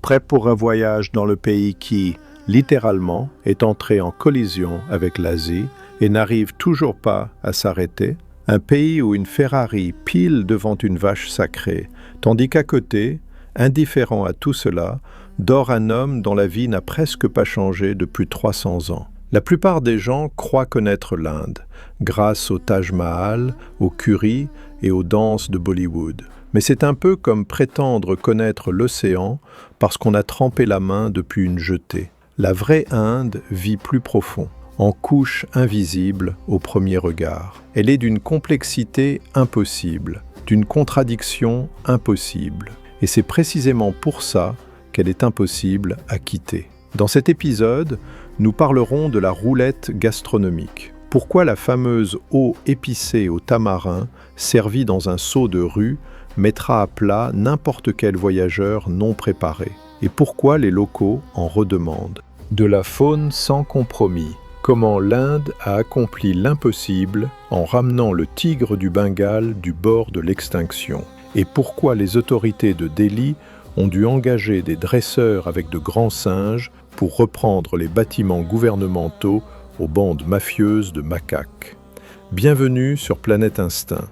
prêt pour un voyage dans le pays qui, littéralement, est entré en collision avec l'Asie et n'arrive toujours pas à s'arrêter? Un pays où une Ferrari pile devant une vache sacrée, tandis qu'à côté, indifférent à tout cela, dort un homme dont la vie n'a presque pas changé depuis 300 ans. La plupart des gens croient connaître l'Inde, grâce au Taj Mahal, au curry et aux danses de Bollywood. Mais c'est un peu comme prétendre connaître l'océan parce qu'on a trempé la main depuis une jetée. La vraie Inde vit plus profond, en couche invisible au premier regard. Elle est d'une complexité impossible, d'une contradiction impossible. Et c'est précisément pour ça qu'elle est impossible à quitter. Dans cet épisode, nous parlerons de la roulette gastronomique. Pourquoi la fameuse eau épicée au tamarin, servie dans un seau de rue, mettra à plat n'importe quel voyageur non préparé? Et pourquoi les locaux en redemandent? De la faune sans compromis. Comment l'Inde a accompli l'impossible en ramenant le tigre du Bengale du bord de l'extinction. Et pourquoi les autorités de Delhi ont dû engager des dresseurs avec de grands singes pour reprendre les bâtiments gouvernementaux aux bandes mafieuses de macaques. Bienvenue sur Planète Instinct.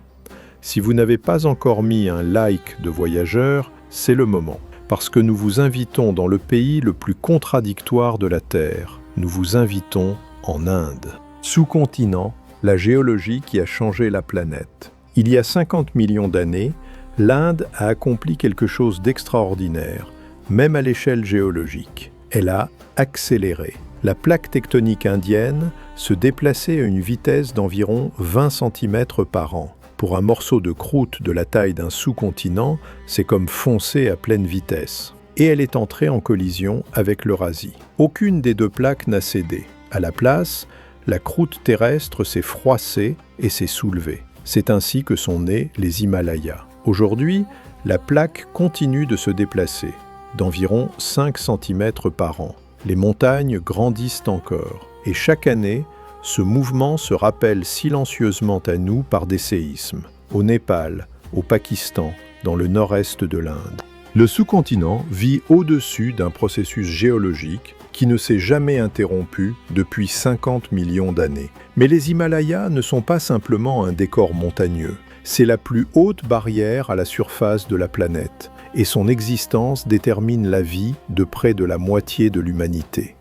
Si vous n'avez pas encore mis un like de voyageur, c'est le moment, parce que nous vous invitons dans le pays le plus contradictoire de la Terre. Nous vous invitons en Inde. Sous-continent, la géologie qui a changé la planète. Il y a 50 millions d'années, l'Inde a accompli quelque chose d'extraordinaire, même à l'échelle géologique. Elle a accéléré. La plaque tectonique indienne se déplaçait à une vitesse d'environ 20 cm par an. Pour un morceau de croûte de la taille d'un sous-continent, c'est comme foncer à pleine vitesse. Et elle est entrée en collision avec l'Eurasie. Aucune des deux plaques n'a cédé. À la place, la croûte terrestre s'est froissée et s'est soulevée. C'est ainsi que sont nés les Himalayas. Aujourd'hui, la plaque continue de se déplacer, d'environ 5 cm par an. Les montagnes grandissent encore, et chaque année, ce mouvement se rappelle silencieusement à nous par des séismes, au Népal, au Pakistan, dans le nord-est de l'Inde. Le sous-continent vit au-dessus d'un processus géologique qui ne s'est jamais interrompu depuis 50 millions d'années. Mais les Himalayas ne sont pas simplement un décor montagneux. C'est la plus haute barrière à la surface de la planète, et son existence détermine la vie de près de la moitié de l'humanité.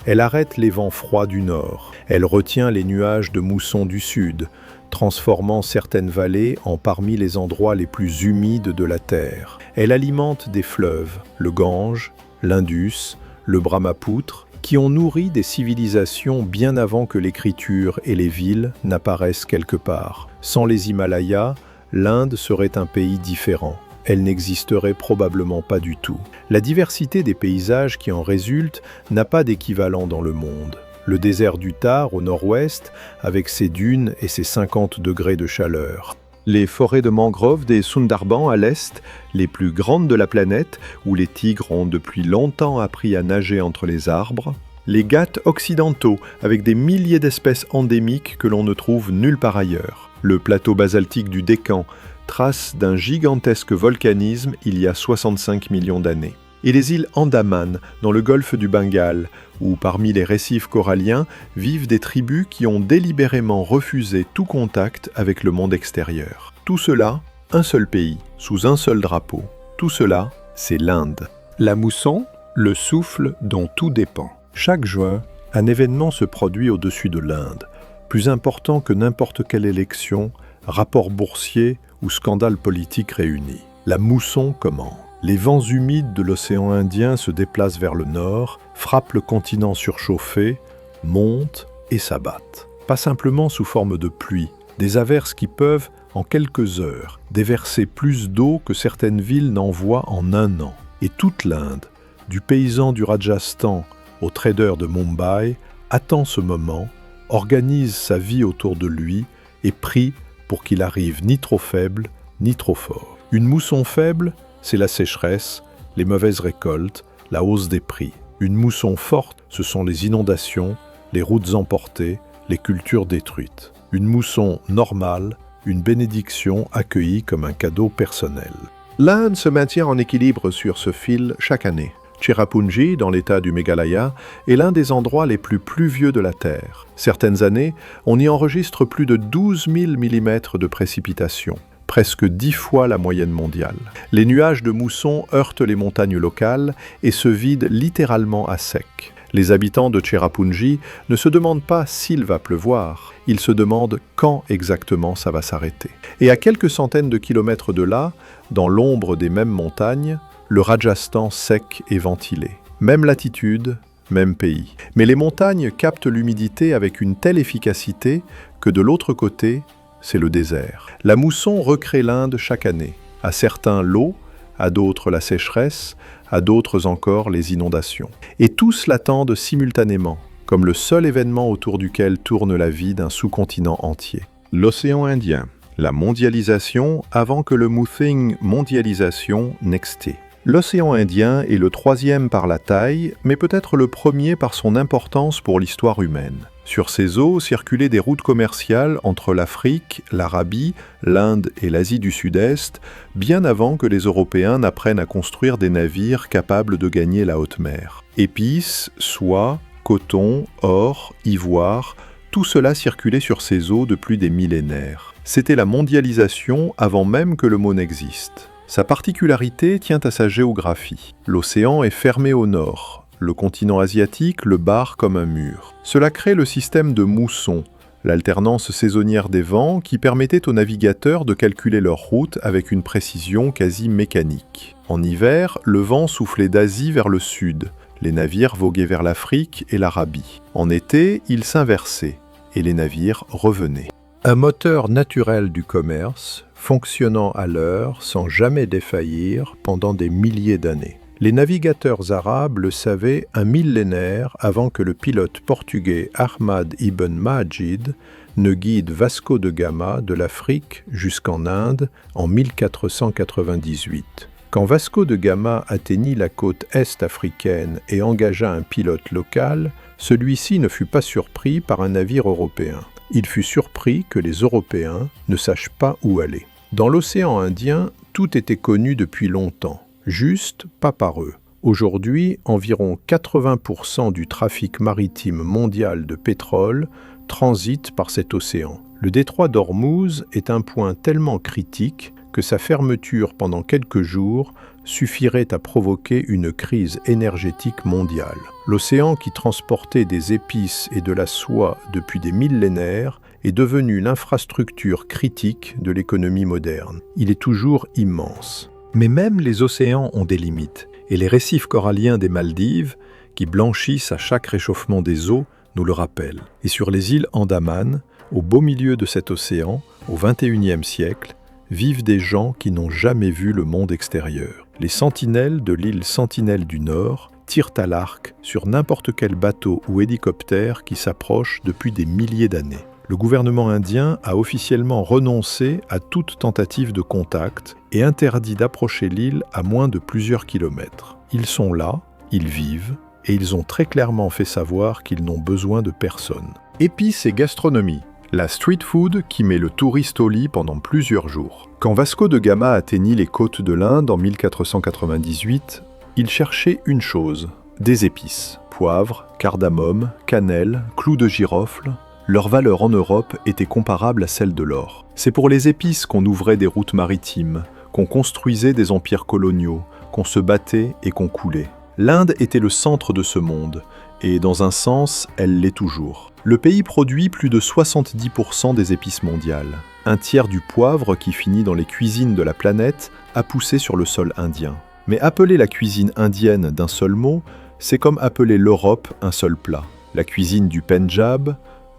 Elle arrête les vents froids du nord, elle retient les nuages de mousson du sud, transformant certaines vallées en parmi les endroits les plus humides de la Terre. Elle alimente des fleuves, le Gange, l'Indus, le Brahmapoutre, qui ont nourri des civilisations bien avant que l'écriture et les villes n'apparaissent quelque part. Sans les Himalayas, l'Inde serait un pays différent. Elle n'existerait probablement pas du tout. La diversité des paysages qui en résulte n'a pas d'équivalent dans le monde. Le désert du Thar au nord-ouest, avec ses dunes et ses 50 degrés de chaleur. Les forêts de mangroves des Sundarbans à l'est, les plus grandes de la planète, où les tigres ont depuis longtemps appris à nager entre les arbres. Les Ghats occidentaux, avec des milliers d'espèces endémiques que l'on ne trouve nulle part ailleurs. Le plateau basaltique du Décan, trace d'un gigantesque volcanisme il y a 65 millions d'années. Et les îles Andaman, dans le golfe du Bengale, où parmi les récifs coralliens vivent des tribus qui ont délibérément refusé tout contact avec le monde extérieur. Tout cela, un seul pays, sous un seul drapeau. Tout cela, c'est l'Inde. La mousson, le souffle dont tout dépend. Chaque juin, un événement se produit au-dessus de l'Inde, plus important que n'importe quelle élection, rapport boursier ou scandale politique réunis. La mousson commence. Les vents humides de l'océan Indien se déplacent vers le nord, frappent le continent surchauffé, montent et s'abattent. Pas simplement sous forme de pluie, des averses qui peuvent, en quelques heures, déverser plus d'eau que certaines villes n'envoient en un an. Et toute l'Inde, du paysan du Rajasthan au trader de Mumbai, attend ce moment, organise sa vie autour de lui et prie pour qu'il arrive ni trop faible, ni trop fort. Une mousson faible, c'est la sécheresse, les mauvaises récoltes, la hausse des prix. Une mousson forte, ce sont les inondations, les routes emportées, les cultures détruites. Une mousson normale, une bénédiction accueillie comme un cadeau personnel. L'Inde se maintient en équilibre sur ce fil chaque année. Cherrapunji, dans l'état du Meghalaya, est l'un des endroits les plus pluvieux de la Terre. Certaines années, on y enregistre plus de 12 000 mm de précipitations, presque 10 fois la moyenne mondiale. Les nuages de mousson heurtent les montagnes locales et se vident littéralement à sec. Les habitants de Cherrapunji ne se demandent pas s'il va pleuvoir, ils se demandent quand exactement ça va s'arrêter. Et à quelques centaines de kilomètres de là, dans l'ombre des mêmes montagnes, le Rajasthan sec et ventilé. Même latitude, même pays. Mais les montagnes captent l'humidité avec une telle efficacité que de l'autre côté, c'est le désert. La mousson recrée l'Inde chaque année. À certains l'eau, à d'autres la sécheresse, à d'autres encore les inondations. Et tous l'attendent simultanément, comme le seul événement autour duquel tourne la vie d'un sous-continent entier. L'océan Indien, la mondialisation avant que le Muthing mondialisation n'existait. L'océan Indien est le troisième par la taille, mais peut-être le premier par son importance pour l'histoire humaine. Sur ces eaux circulaient des routes commerciales entre l'Afrique, l'Arabie, l'Inde et l'Asie du Sud-Est, bien avant que les Européens n'apprennent à construire des navires capables de gagner la haute mer. Épices, soie, coton, or, ivoire, tout cela circulait sur ces eaux depuis des millénaires. C'était la mondialisation avant même que le mot n'existe. Sa particularité tient à sa géographie. L'océan est fermé au nord. Le continent asiatique le barre comme un mur. Cela crée le système de mousson, l'alternance saisonnière des vents qui permettait aux navigateurs de calculer leur route avec une précision quasi mécanique. En hiver, le vent soufflait d'Asie vers le sud. Les navires voguaient vers l'Afrique et l'Arabie. En été, il s'inversait et les navires revenaient. Un moteur naturel du commerce, fonctionnant à l'heure sans jamais défaillir pendant des milliers d'années. Les navigateurs arabes le savaient un millénaire avant que le pilote portugais Ahmad ibn Majid ne guide Vasco de Gama de l'Afrique jusqu'en Inde en 1498. Quand Vasco de Gama atteignit la côte est africaine et engagea un pilote local, celui-ci ne fut pas surpris par un navire européen. Il fut surpris que les Européens ne sachent pas où aller. Dans l'océan Indien, tout était connu depuis longtemps, juste pas par eux. Aujourd'hui, environ 80% du trafic maritime mondial de pétrole transite par cet océan. Le détroit d'Ormuz est un point tellement critique que sa fermeture pendant quelques jours suffirait à provoquer une crise énergétique mondiale. L'océan qui transportait des épices et de la soie depuis des millénaires est devenu l'infrastructure critique de l'économie moderne. Il est toujours immense. Mais même les océans ont des limites, et les récifs coralliens des Maldives, qui blanchissent à chaque réchauffement des eaux, nous le rappellent. Et sur les îles Andaman, au beau milieu de cet océan, au XXIe siècle, vivent des gens qui n'ont jamais vu le monde extérieur. Les sentinelles de l'île Sentinelle du Nord tirent à l'arc sur n'importe quel bateau ou hélicoptère qui s'approche depuis des milliers d'années. Le gouvernement indien a officiellement renoncé à toute tentative de contact et interdit d'approcher l'île à moins de plusieurs kilomètres. Ils sont là, ils vivent, et ils ont très clairement fait savoir qu'ils n'ont besoin de personne. Épices et gastronomie. La street food qui met le touriste au lit pendant plusieurs jours. Quand Vasco de Gama atteignit les côtes de l'Inde en 1498, il cherchait une chose, des épices. Poivre, cardamome, cannelle, clous de girofle. Leur valeur en Europe était comparable à celle de l'or. C'est pour les épices qu'on ouvrait des routes maritimes, qu'on construisait des empires coloniaux, qu'on se battait et qu'on coulait. L'Inde était le centre de ce monde, et dans un sens, elle l'est toujours. Le pays produit plus de 70% des épices mondiales. Un tiers du poivre qui finit dans les cuisines de la planète a poussé sur le sol indien. Mais appeler la cuisine indienne d'un seul mot, c'est comme appeler l'Europe un seul plat. La cuisine du Pendjab,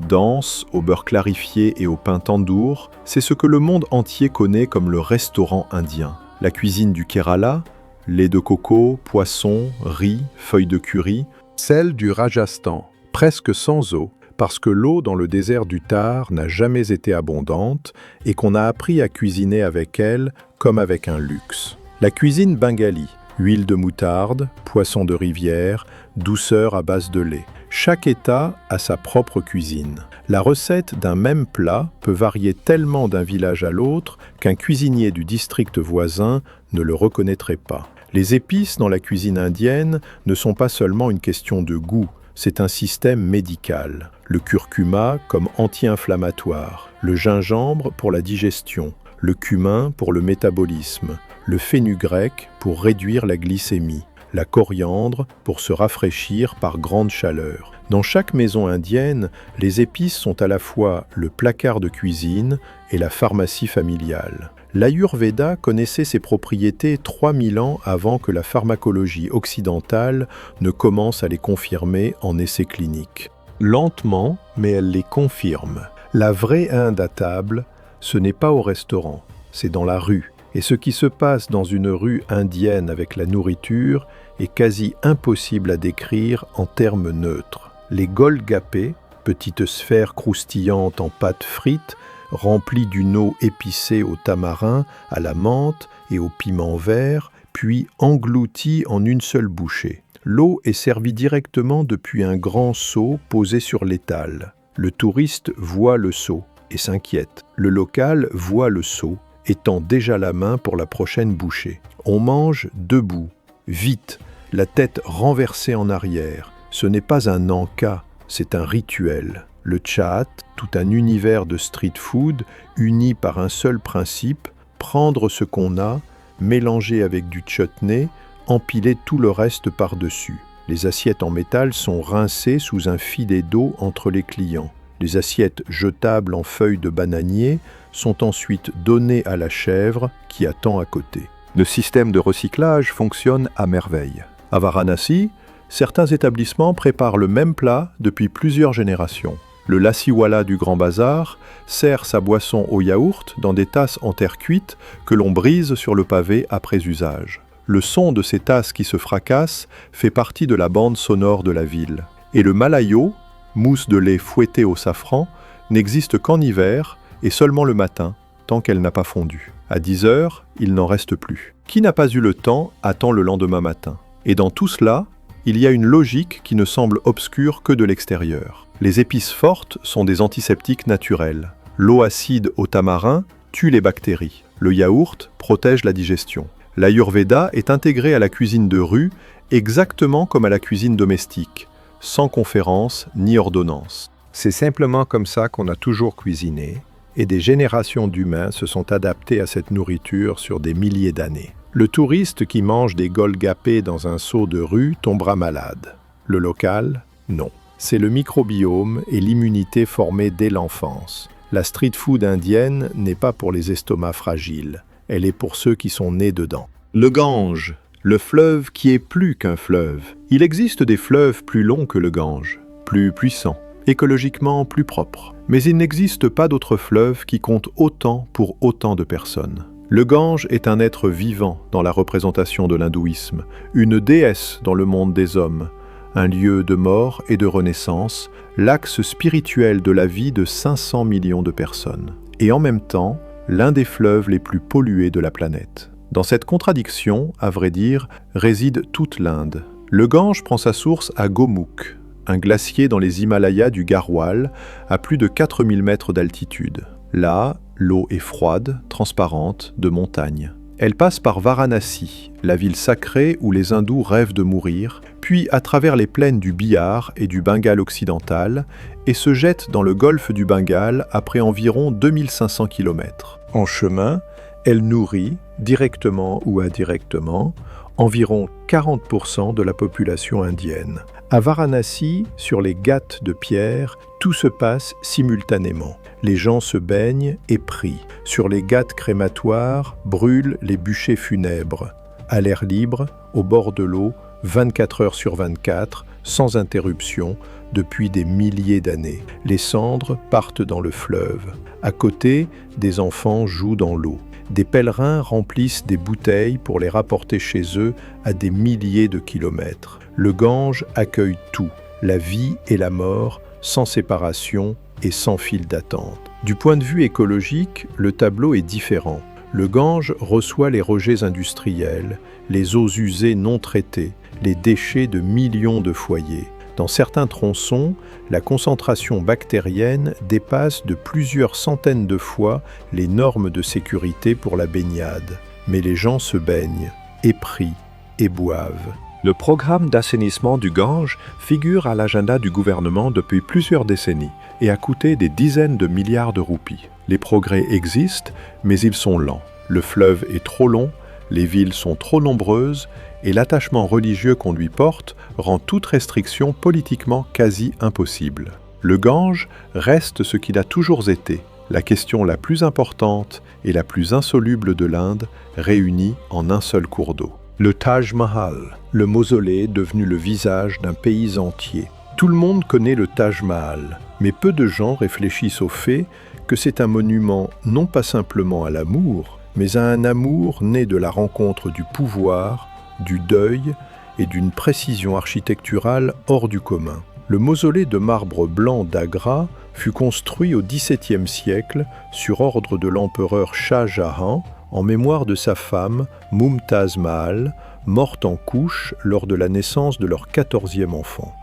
dense, au beurre clarifié et au pain tandoor, c'est ce que le monde entier connaît comme le restaurant indien. La cuisine du Kerala, lait de coco, poisson, riz, feuilles de curry, celle du Rajasthan, presque sans eau, parce que l'eau dans le désert du Thar n'a jamais été abondante et qu'on a appris à cuisiner avec elle comme avec un luxe. La cuisine bengali, huile de moutarde, poisson de rivière, douceur à base de lait. Chaque État a sa propre cuisine. La recette d'un même plat peut varier tellement d'un village à l'autre qu'un cuisinier du district voisin ne le reconnaîtrait pas. Les épices dans la cuisine indienne ne sont pas seulement une question de goût, c'est un système médical. Le curcuma comme anti-inflammatoire, le gingembre pour la digestion, le cumin pour le métabolisme, le fenugrec pour réduire la glycémie, la coriandre pour se rafraîchir par grande chaleur. Dans chaque maison indienne, les épices sont à la fois le placard de cuisine et la pharmacie familiale. L'Ayurveda connaissait ses propriétés 3000 ans avant que la pharmacologie occidentale ne commence à les confirmer en essais cliniques. Lentement, mais elle les confirme. La vraie Inde à table, ce n'est pas au restaurant, c'est dans la rue. Et ce qui se passe dans une rue indienne avec la nourriture est quasi impossible à décrire en termes neutres. Les golgappés, petites sphères croustillantes en pâte frite, remplies d'une eau épicée au tamarin, à la menthe et au piment vert, puis englouties en une seule bouchée. L'eau est servie directement depuis un grand seau posé sur l'étal. Le touriste voit le seau et s'inquiète. Le local voit le seau et tend déjà la main pour la prochaine bouchée. On mange debout, vite, la tête renversée en arrière. Ce n'est pas un encas, c'est un rituel. Le chaat, tout un univers de street food uni par un seul principe, prendre ce qu'on a, mélanger avec du chutney, empiler tout le reste par-dessus. Les assiettes en métal sont rincées sous un filet d'eau entre les clients. Les assiettes jetables en feuilles de bananier sont ensuite données à la chèvre qui attend à côté. Le système de recyclage fonctionne à merveille. À Varanasi, certains établissements préparent le même plat depuis plusieurs générations. Le lassiwala du Grand Bazar sert sa boisson au yaourt dans des tasses en terre cuite que l'on brise sur le pavé après usage. Le son de ces tasses qui se fracassent fait partie de la bande sonore de la ville. Et le malayo, mousse de lait fouettée au safran, n'existe qu'en hiver et seulement le matin, tant qu'elle n'a pas fondu. À 10 heures, il n'en reste plus. Qui n'a pas eu le temps attend le lendemain matin. Et dans tout cela, il y a une logique qui ne semble obscure que de l'extérieur. Les épices fortes sont des antiseptiques naturels. L'eau acide au tamarin tue les bactéries. Le yaourt protège la digestion. L'Ayurveda est intégré à la cuisine de rue exactement comme à la cuisine domestique, sans conférence ni ordonnance. C'est simplement comme ça qu'on a toujours cuisiné, et des générations d'humains se sont adaptés à cette nourriture sur des milliers d'années. Le touriste qui mange des golgappés dans un seau de rue tombera malade. Le local, non. C'est le microbiome et l'immunité formée dès l'enfance. La street food indienne n'est pas pour les estomacs fragiles, elle est pour ceux qui sont nés dedans. Le Gange, le fleuve qui est plus qu'un fleuve. Il existe des fleuves plus longs que le Gange, plus puissants, écologiquement plus propres. Mais il n'existe pas d'autre fleuve qui compte autant pour autant de personnes. Le Gange est un être vivant dans la représentation de l'hindouisme, une déesse dans le monde des hommes, un lieu de mort et de renaissance, l'axe spirituel de la vie de 500 millions de personnes. Et en même temps, l'un des fleuves les plus pollués de la planète. Dans cette contradiction, à vrai dire, réside toute l'Inde. Le Gange prend sa source à Gomukh, un glacier dans les Himalayas du Garhwal, à plus de 4000 mètres d'altitude. Là, l'eau est froide, transparente, de montagne. Elle passe par Varanasi, la ville sacrée où les hindous rêvent de mourir, puis à travers les plaines du Bihar et du Bengale occidental, et se jette dans le golfe du Bengale après environ 2500 km. En chemin, elle nourrit, directement ou indirectement, environ 40% de la population indienne. À Varanasi, sur les ghats de pierre, tout se passe simultanément. Les gens se baignent et prient. Sur les ghats crématoires brûlent les bûchers funèbres. À l'air libre, au bord de l'eau, 24 heures sur 24, sans interruption, depuis des milliers d'années. Les cendres partent dans le fleuve. À côté, des enfants jouent dans l'eau. Des pèlerins remplissent des bouteilles pour les rapporter chez eux à des milliers de kilomètres. Le Gange accueille tout, la vie et la mort, sans séparation et sans file d'attente. Du point de vue écologique, le tableau est différent. Le Gange reçoit les rejets industriels, les eaux usées non traitées, les déchets de millions de foyers. Dans certains tronçons, la concentration bactérienne dépasse de plusieurs centaines de fois les normes de sécurité pour la baignade. Mais les gens se baignent et prient et boivent. Le programme d'assainissement du Gange figure à l'agenda du gouvernement depuis plusieurs décennies et a coûté des dizaines de milliards de roupies. Les progrès existent, mais ils sont lents. Le fleuve est trop long, les villes sont trop nombreuses et l'attachement religieux qu'on lui porte rend toute restriction politiquement quasi impossible. Le Gange reste ce qu'il a toujours été, la question la plus importante et la plus insoluble de l'Inde, réunie en un seul cours d'eau. Le Taj Mahal, le mausolée devenu le visage d'un pays entier. Tout le monde connaît le Taj Mahal, mais peu de gens réfléchissent au fait que c'est un monument non pas simplement à l'amour, mais à un amour né de la rencontre du pouvoir, du deuil et d'une précision architecturale hors du commun. Le mausolée de marbre blanc d'Agra fut construit au XVIIe siècle sur ordre de l'empereur Shah Jahan en mémoire de sa femme Mumtaz Mahal, morte en couche lors de la naissance de leur 14e enfant.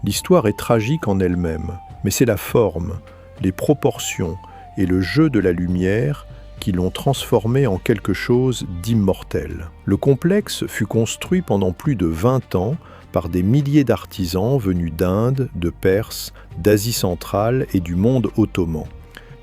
L'histoire est tragique en elle-même, mais c'est la forme, les proportions et le jeu de la lumière qui l'ont transformé en quelque chose d'immortel. Le complexe fut construit pendant plus de 20 ans par des milliers d'artisans venus d'Inde, de Perse, d'Asie centrale et du monde ottoman.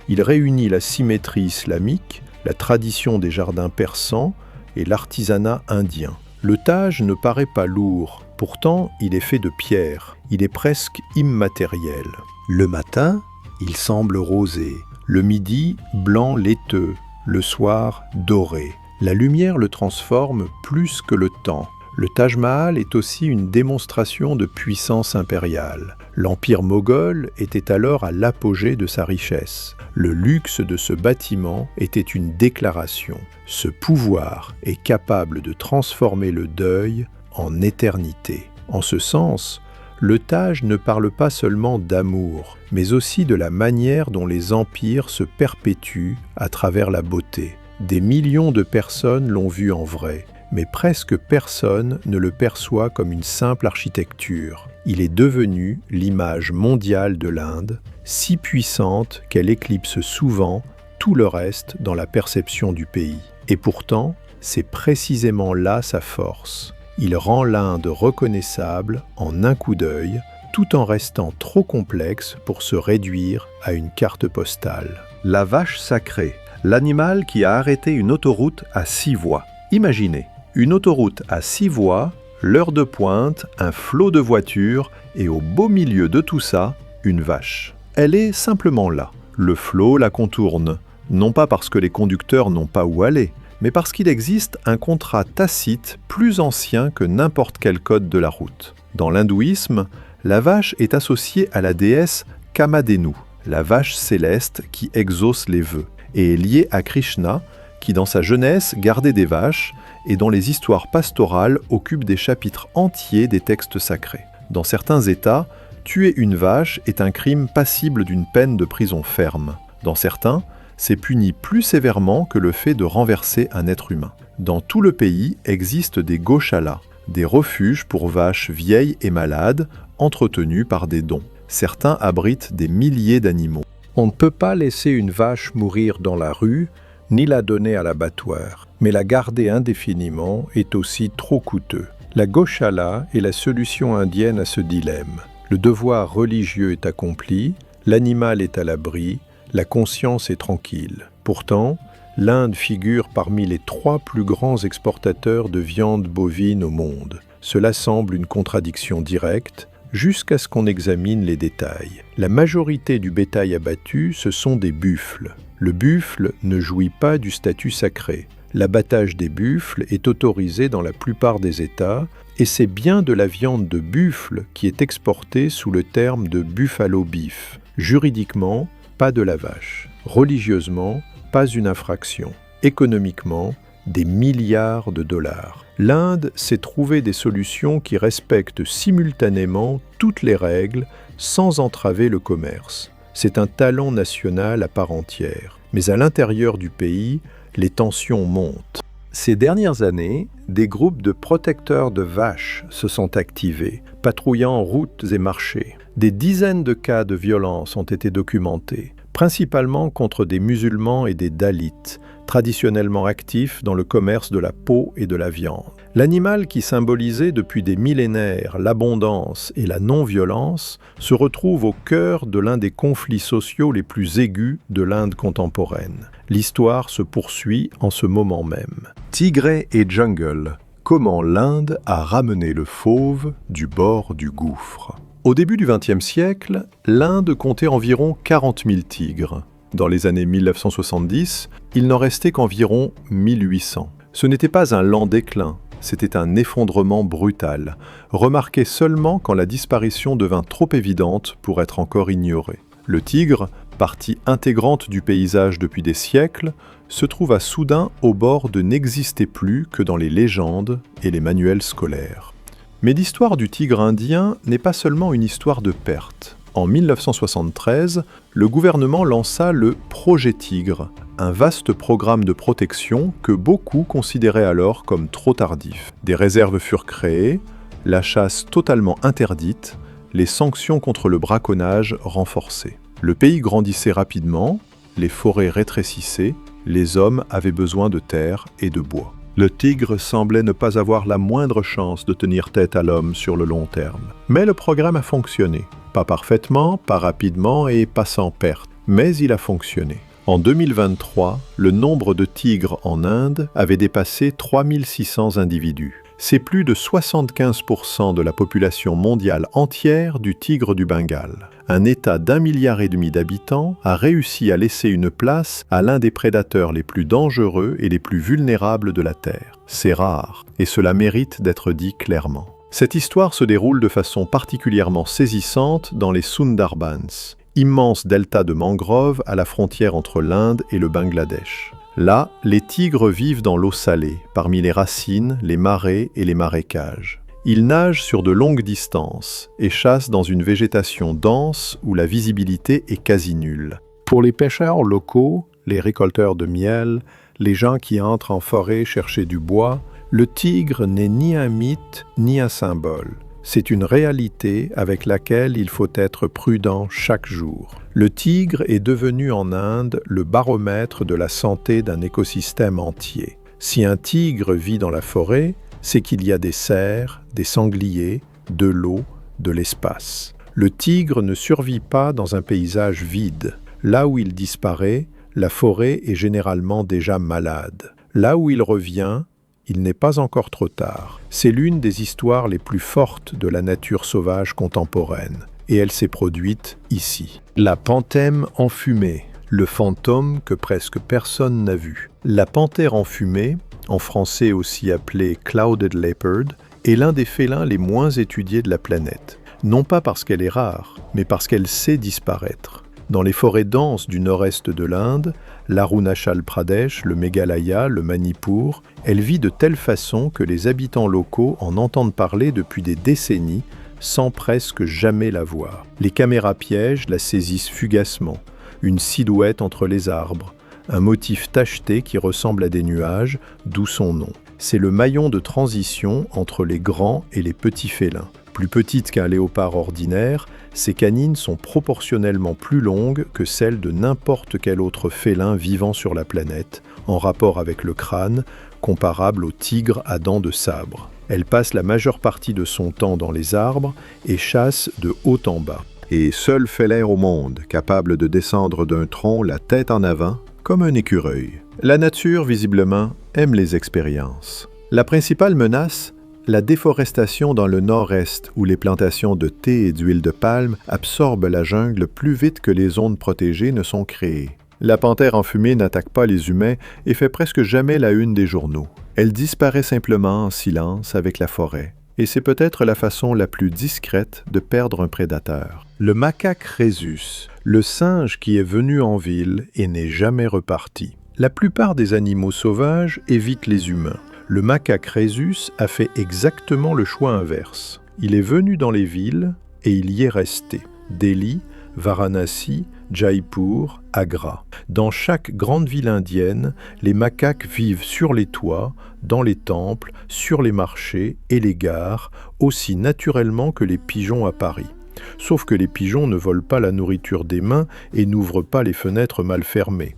Il réunit la symétrie islamique, la tradition des jardins persans et l'artisanat indien. Le Taj ne paraît pas lourd, pourtant il est fait de pierre, il est presque immatériel. Le matin, il semble rosé, le midi, blanc laiteux, le soir, doré. La lumière le transforme plus que le temps. Le Taj Mahal est aussi une démonstration de puissance impériale. L'empire moghol était alors à l'apogée de sa richesse. Le luxe de ce bâtiment était une déclaration. Ce pouvoir est capable de transformer le deuil en éternité. En ce sens, le Taj ne parle pas seulement d'amour, mais aussi de la manière dont les empires se perpétuent à travers la beauté. Des millions de personnes l'ont vu en vrai, mais presque personne ne le perçoit comme une simple architecture. Il est devenu l'image mondiale de l'Inde, si puissante qu'elle éclipse souvent tout le reste dans la perception du pays. Et pourtant, c'est précisément là sa force. Il rend l'Inde reconnaissable en un coup d'œil, tout en restant trop complexe pour se réduire à une carte postale. La vache sacrée, l'animal qui a arrêté une autoroute à 6 voies. Imaginez, une autoroute à 6 voies, l'heure de pointe, un flot de voitures et au beau milieu de tout ça, une vache. Elle est simplement là. Le flot la contourne, non pas parce que les conducteurs n'ont pas où aller, mais parce qu'il existe un contrat tacite plus ancien que n'importe quel code de la route. Dans l'hindouisme, la vache est associée à la déesse Kamadhenu, la vache céleste qui exauce les vœux, et est liée à Krishna, qui dans sa jeunesse gardait des vaches et dont les histoires pastorales occupent des chapitres entiers des textes sacrés. Dans certains États, tuer une vache est un crime passible d'une peine de prison ferme. Dans certains, c'est puni plus sévèrement que le fait de renverser un être humain. Dans tout le pays existent des goshalas, des refuges pour vaches vieilles et malades, entretenus par des dons. Certains abritent des milliers d'animaux. On ne peut pas laisser une vache mourir dans la rue, ni la donner à l'abattoir. Mais la garder indéfiniment est aussi trop coûteux. La goshala est la solution indienne à ce dilemme. Le devoir religieux est accompli, l'animal est à l'abri, la conscience est tranquille. Pourtant, l'Inde figure parmi les 3 plus grands exportateurs de viande bovine au monde. Cela semble une contradiction directe, jusqu'à ce qu'on examine les détails. La majorité du bétail abattu, ce sont des buffles. Le buffle ne jouit pas du statut sacré. L'abattage des buffles est autorisé dans la plupart des États, et c'est bien de la viande de buffle qui est exportée sous le terme de buffalo beef. Juridiquement, pas de la vache. Religieusement, pas une infraction. Économiquement, des milliards de dollars. L'Inde s'est trouvé des solutions qui respectent simultanément toutes les règles sans entraver le commerce. C'est un talent national à part entière. Mais à l'intérieur du pays, les tensions montent. Ces dernières années, des groupes de protecteurs de vaches se sont activés, patrouillant routes et marchés. Des dizaines de cas de violence ont été documentés, principalement contre des musulmans et des dalits, traditionnellement actifs dans le commerce de la peau et de la viande. L'animal qui symbolisait depuis des millénaires l'abondance et la non-violence se retrouve au cœur de l'un des conflits sociaux les plus aigus de l'Inde contemporaine. L'histoire se poursuit en ce moment même. Tigre et jungle. Comment l'Inde a ramené le fauve du bord du gouffre. Au début du XXe siècle, l'Inde comptait environ 40 000 tigres. Dans les années 1970, il n'en restait qu'environ 1800. Ce n'était pas un lent déclin, c'était un effondrement brutal, remarqué seulement quand la disparition devint trop évidente pour être encore ignorée. Le tigre, partie intégrante du paysage depuis des siècles, se trouva soudain au bord de n'exister plus que dans les légendes et les manuels scolaires. Mais l'histoire du tigre indien n'est pas seulement une histoire de perte. En 1973, le gouvernement lança le Projet Tigre, un vaste programme de protection que beaucoup considéraient alors comme trop tardif. Des réserves furent créées, la chasse totalement interdite, les sanctions contre le braconnage renforcées. Le pays grandissait rapidement, les forêts rétrécissaient, les hommes avaient besoin de terre et de bois. Le tigre semblait ne pas avoir la moindre chance de tenir tête à l'homme sur le long terme. Mais le programme a fonctionné. Pas parfaitement, pas rapidement et pas sans perte. Mais il a fonctionné. En 2023, le nombre de tigres en Inde avait dépassé 3600 individus. C'est plus de 75% de la population mondiale entière du tigre du Bengale. Un État d'1,5 milliard d'habitants a réussi à laisser une place à l'un des prédateurs les plus dangereux et les plus vulnérables de la Terre. C'est rare, et cela mérite d'être dit clairement. Cette histoire se déroule de façon particulièrement saisissante dans les Sundarbans, immense delta de mangroves à la frontière entre l'Inde et le Bangladesh. Là, les tigres vivent dans l'eau salée, parmi les racines, les marais et les marécages. Ils nagent sur de longues distances et chassent dans une végétation dense où la visibilité est quasi nulle. Pour les pêcheurs locaux, les récolteurs de miel, les gens qui entrent en forêt chercher du bois, le tigre n'est ni un mythe ni un symbole. C'est une réalité avec laquelle il faut être prudent chaque jour. Le tigre est devenu en Inde le baromètre de la santé d'un écosystème entier. Si un tigre vit dans la forêt, c'est qu'il y a des cerfs, des sangliers, de l'eau, de l'espace. Le tigre ne survit pas dans un paysage vide. Là où il disparaît, la forêt est généralement déjà malade. Là où il revient, il n'est pas encore trop tard. C'est l'une des histoires les plus fortes de la nature sauvage contemporaine, et elle s'est produite ici. La panthère enfumée, le fantôme que presque personne n'a vu. La panthère enfumée, en français aussi appelée clouded leopard, est l'un des félins les moins étudiés de la planète. Non pas parce qu'elle est rare, mais parce qu'elle sait disparaître. Dans les forêts denses du nord-est de l'Inde, l'Arunachal Pradesh, le Meghalaya, le Manipur, elle vit de telle façon que les habitants locaux en entendent parler depuis des décennies sans presque jamais la voir. Les caméras pièges la saisissent fugacement, une silhouette entre les arbres, un motif tacheté qui ressemble à des nuages, d'où son nom. C'est le maillon de transition entre les grands et les petits félins. Plus petites qu'un léopard ordinaire, ses canines sont proportionnellement plus longues que celles de n'importe quel autre félin vivant sur la planète, en rapport avec le crâne, comparable au tigre à dents de sabre. Elle passe la majeure partie de son temps dans les arbres et chasse de haut en bas. Et seul félin au monde capable de descendre d'un tronc la tête en avant, comme un écureuil. La nature, visiblement, aime les expériences. La principale menace, la déforestation dans le nord-est, où les plantations de thé et d'huile de palme absorbent la jungle plus vite que les zones protégées ne sont créées. La panthère enfumée n'attaque pas les humains et fait presque jamais la une des journaux. Elle disparaît simplement en silence avec la forêt. Et c'est peut-être la façon la plus discrète de perdre un prédateur. Le macaque rhésus, le singe qui est venu en ville et n'est jamais reparti. La plupart des animaux sauvages évitent les humains. Le macaque rhésus a fait exactement le choix inverse. Il est venu dans les villes et il y est resté. Delhi, Varanasi, Jaipur, Agra. Dans chaque grande ville indienne, les macaques vivent sur les toits, dans les temples, sur les marchés et les gares, aussi naturellement que les pigeons à Paris. Sauf que les pigeons ne volent pas la nourriture des mains et n'ouvrent pas les fenêtres mal fermées.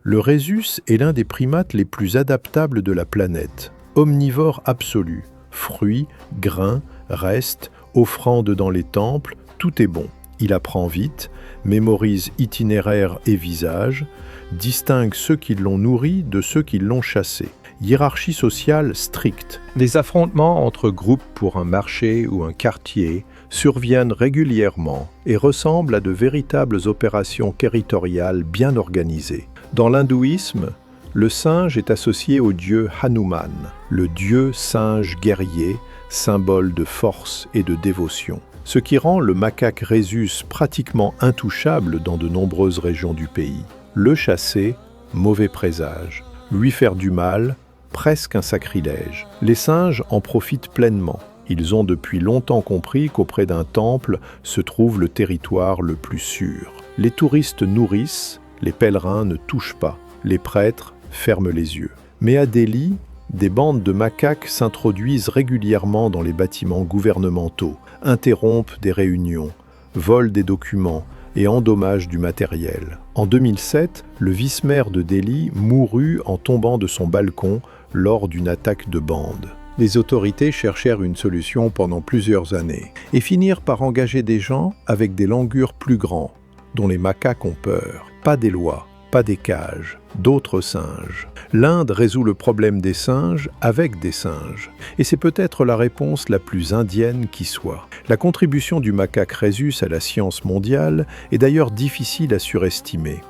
Le rhésus est l'un des primates les plus adaptables de la planète. omnivore absolu. Fruits, grains, restes, offrandes dans les temples, tout est bon. Il apprend vite, mémorise itinéraire et visage, distingue ceux qui l'ont nourri de ceux qui l'ont chassé. Hiérarchie sociale stricte. Des affrontements entre groupes pour un marché ou un quartier surviennent régulièrement et ressemblent à de véritables opérations territoriales bien organisées. Dans l'hindouisme, le singe est associé au dieu Hanuman, le dieu singe guerrier, symbole de force et de dévotion. Ce qui rend le macaque rhésus pratiquement intouchable dans de nombreuses régions du pays. Le chasser, mauvais présage. Lui faire du mal, presque un sacrilège. Les singes en profitent pleinement. Ils ont depuis longtemps compris qu'auprès d'un temple se trouve le territoire le plus sûr. Les touristes nourrissent, les pèlerins ne touchent pas. Les prêtres ferment les yeux. Mais à Delhi, des bandes de macaques s'introduisent régulièrement dans les bâtiments gouvernementaux, interrompent des réunions, volent des documents et endommagent du matériel. En 2007, le vice-maire de Delhi mourut en tombant de son balcon lors d'une attaque de bande. Les autorités cherchèrent une solution pendant plusieurs années et finirent par engager des gens avec des langurs plus grands, dont les macaques ont peur. Pas des lois, pas des cages, d'autres singes. L'Inde résout le problème des singes avec des singes. Et c'est peut-être la réponse la plus indienne qui soit. La contribution du macaque rhésus à la science mondiale est d'ailleurs difficile à surestimer.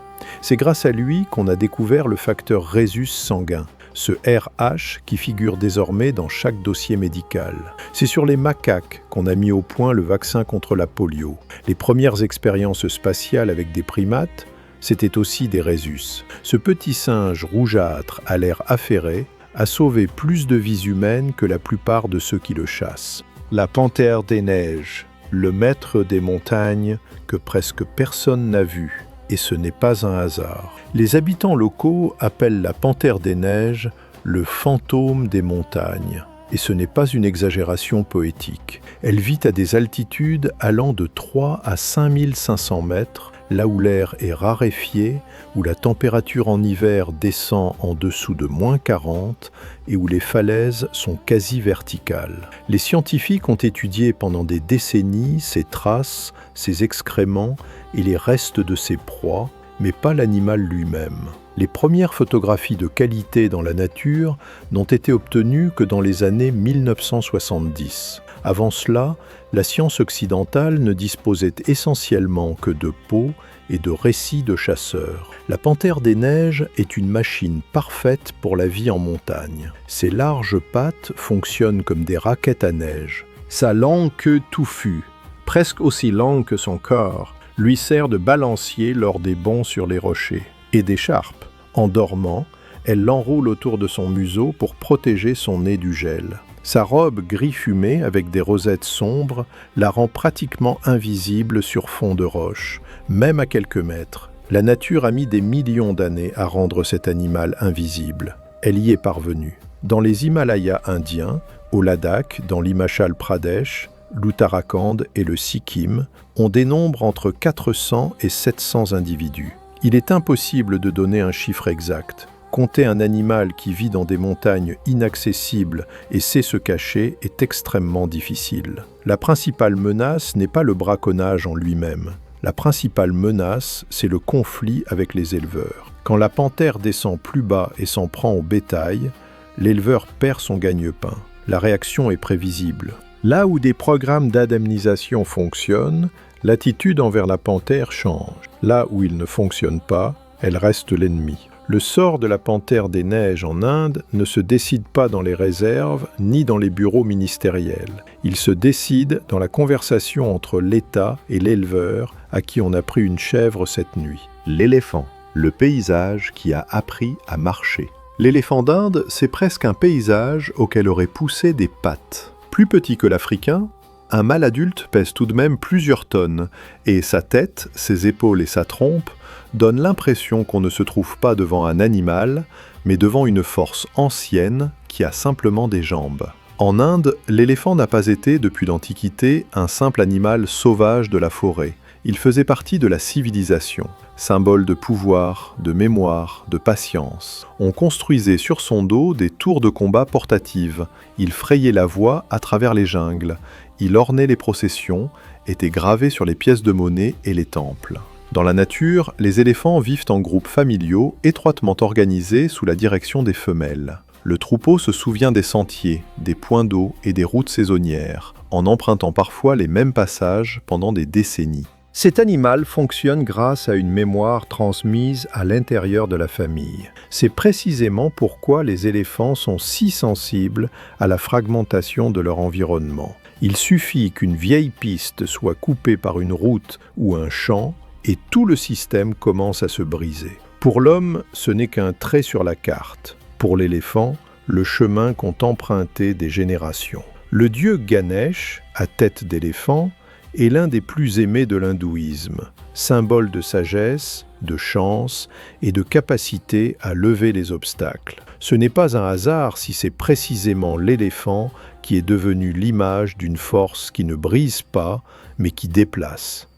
C'est grâce à lui qu'on a découvert le facteur rhésus sanguin, ce RH qui figure désormais dans chaque dossier médical. C'est sur les macaques qu'on a mis au point le vaccin contre la polio. Les premières expériences spatiales avec des primates, c'était aussi des rhésus. Ce petit singe rougeâtre à l'air affairé a sauvé plus de vies humaines que la plupart de ceux qui le chassent. La panthère des neiges, le maître des montagnes que presque personne n'a vu, et ce n'est pas un hasard. Les habitants locaux appellent la panthère des neiges le fantôme des montagnes. Et ce n'est pas une exagération poétique. Elle vit à des altitudes allant de 3 à 5500 mètres, là où l'air est raréfié, où la température en hiver descend en dessous de -40 et où les falaises sont quasi verticales. Les scientifiques ont étudié pendant des décennies ces traces, ces excréments et les restes de ses proies, mais pas l'animal lui-même. Les premières photographies de qualité dans la nature n'ont été obtenues que dans les années 1970. Avant cela, la science occidentale ne disposait essentiellement que de peaux et de récits de chasseurs. La panthère des neiges est une machine parfaite pour la vie en montagne. Ses larges pattes fonctionnent comme des raquettes à neige. Sa longue queue touffue, presque aussi longue que son corps, lui sert de balancier lors des bonds sur les rochers, et d'écharpe. En dormant, elle l'enroule autour de son museau pour protéger son nez du gel. Sa robe gris fumé avec des rosettes sombres la rend pratiquement invisible sur fond de roche, même à quelques mètres. La nature a mis des millions d'années à rendre cet animal invisible. Elle y est parvenue. Dans les Himalayas indiens, au Ladakh, dans l'Himachal Pradesh, l'Uttarakhand et le Sikkim, on dénombre entre 400 et 700 individus. Il est impossible de donner un chiffre exact. Compter un animal qui vit dans des montagnes inaccessibles et sait se cacher est extrêmement difficile. La principale menace n'est pas le braconnage en lui-même. La principale menace, c'est le conflit avec les éleveurs. Quand la panthère descend plus bas et s'en prend au bétail, l'éleveur perd son gagne-pain. La réaction est prévisible. Là où des programmes d'indemnisation fonctionnent, l'attitude envers la panthère change. Là où il ne fonctionne pas, elle reste l'ennemi. Le sort de la panthère des neiges en Inde ne se décide pas dans les réserves ni dans les bureaux ministériels. Il se décide dans la conversation entre l'État et l'éleveur à qui on a pris une chèvre cette nuit. L'éléphant, le paysage qui a appris à marcher. L'éléphant d'Inde, c'est presque un paysage auquel auraient poussé des pattes. Plus petit que l'Africain, un mâle adulte pèse tout de même plusieurs tonnes, et sa tête, ses épaules et sa trompe donnent l'impression qu'on ne se trouve pas devant un animal, mais devant une force ancienne qui a simplement des jambes. En Inde, l'éléphant n'a pas été, depuis l'Antiquité, un simple animal sauvage de la forêt. Il faisait partie de la civilisation, symbole de pouvoir, de mémoire, de patience. On construisait sur son dos des tours de combat portatives. Il frayait la voie à travers les jungles. Il ornait les processions, était gravé sur les pièces de monnaie et les temples. Dans la nature, les éléphants vivent en groupes familiaux étroitement organisés sous la direction des femelles. Le troupeau se souvient des sentiers, des points d'eau et des routes saisonnières, en empruntant parfois les mêmes passages pendant des décennies. Cet animal fonctionne grâce à une mémoire transmise à l'intérieur de la famille. C'est précisément pourquoi les éléphants sont si sensibles à la fragmentation de leur environnement. Il suffit qu'une vieille piste soit coupée par une route ou un champ, et tout le système commence à se briser. Pour l'homme, ce n'est qu'un trait sur la carte. Pour l'éléphant, le chemin qu'ont emprunté des générations. Le dieu Ganesh, à tête d'éléphant, est l'un des plus aimés de l'hindouisme, symbole de sagesse, de chance et de capacité à lever les obstacles. Ce n'est pas un hasard si c'est précisément l'éléphant qui est devenu l'image d'une force qui ne brise pas, mais qui déplace.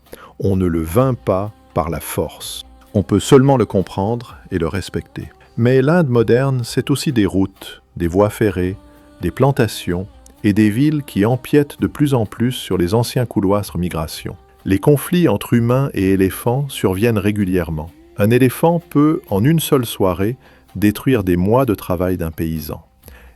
On ne le vainc pas par la force. On peut seulement le comprendre et le respecter. Mais l'Inde moderne, c'est aussi des routes, des voies ferrées, des plantations, et des villes qui empiètent de plus en plus sur les anciens couloirs de migration. Les conflits entre humains et éléphants surviennent régulièrement. Un éléphant peut, en une seule soirée, détruire des mois de travail d'un paysan.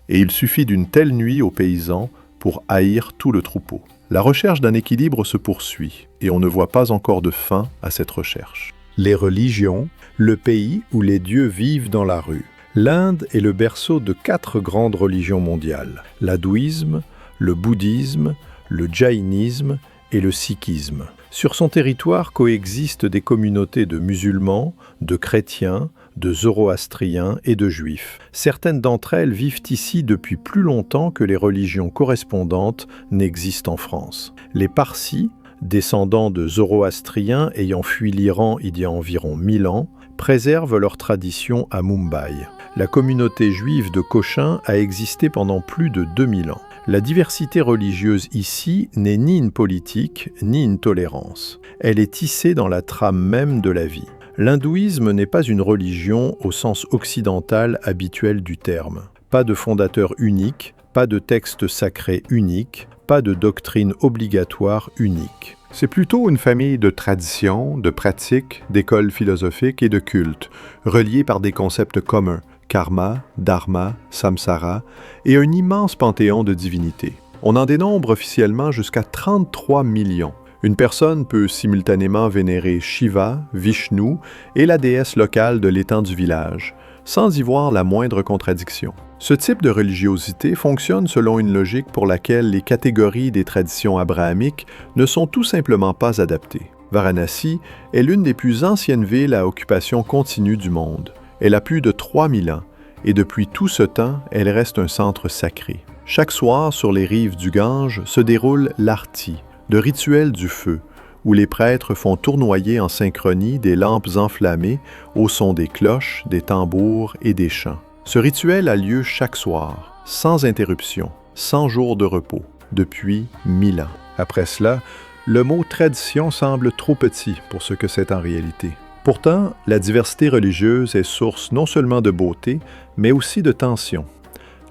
Et il suffit d'une telle nuit aux paysans pour haïr tout le troupeau. La recherche d'un équilibre se poursuit, et on ne voit pas encore de fin à cette recherche. Les religions, le pays où les dieux vivent dans la rue. L'Inde est le berceau de 4 grandes religions mondiales, l'hindouisme, le bouddhisme, le jaïnisme et le sikhisme. Sur son territoire coexistent des communautés de musulmans, de chrétiens, de zoroastriens et de juifs. Certaines d'entre elles vivent ici depuis plus longtemps que les religions correspondantes n'existent en France. Les Parsis, descendants de zoroastriens ayant fui l'Iran il y a environ 1000 ans, préservent leur tradition à Mumbai. La communauté juive de Cochin a existé pendant plus de 2000 ans. La diversité religieuse ici n'est ni une politique, ni une tolérance. Elle est tissée dans la trame même de la vie. L'hindouisme n'est pas une religion au sens occidental habituel du terme. Pas de fondateur unique, pas de texte sacré unique, pas de doctrine obligatoire unique. C'est plutôt une famille de traditions, de pratiques, d'écoles philosophiques et de cultes, reliées par des concepts communs, karma, dharma, samsara, et un immense panthéon de divinités. On en dénombre officiellement jusqu'à 33 millions. Une personne peut simultanément vénérer Shiva, Vishnu et la déesse locale de l'étang du village, sans y voir la moindre contradiction. Ce type de religiosité fonctionne selon une logique pour laquelle les catégories des traditions abrahamiques ne sont tout simplement pas adaptées. Varanasi est l'une des plus anciennes villes à occupation continue du monde. Elle a plus de 3000 ans, et depuis tout ce temps, elle reste un centre sacré. Chaque soir, sur les rives du Gange, se déroule l'arti, le rituel du feu, où les prêtres font tournoyer en synchronie des lampes enflammées au son des cloches, des tambours et des chants. Ce rituel a lieu chaque soir, sans interruption, sans jour de repos, depuis 1000 ans. Après cela, le mot « tradition » semble trop petit pour ce que c'est en réalité. Pourtant, la diversité religieuse est source non seulement de beauté, mais aussi de tension.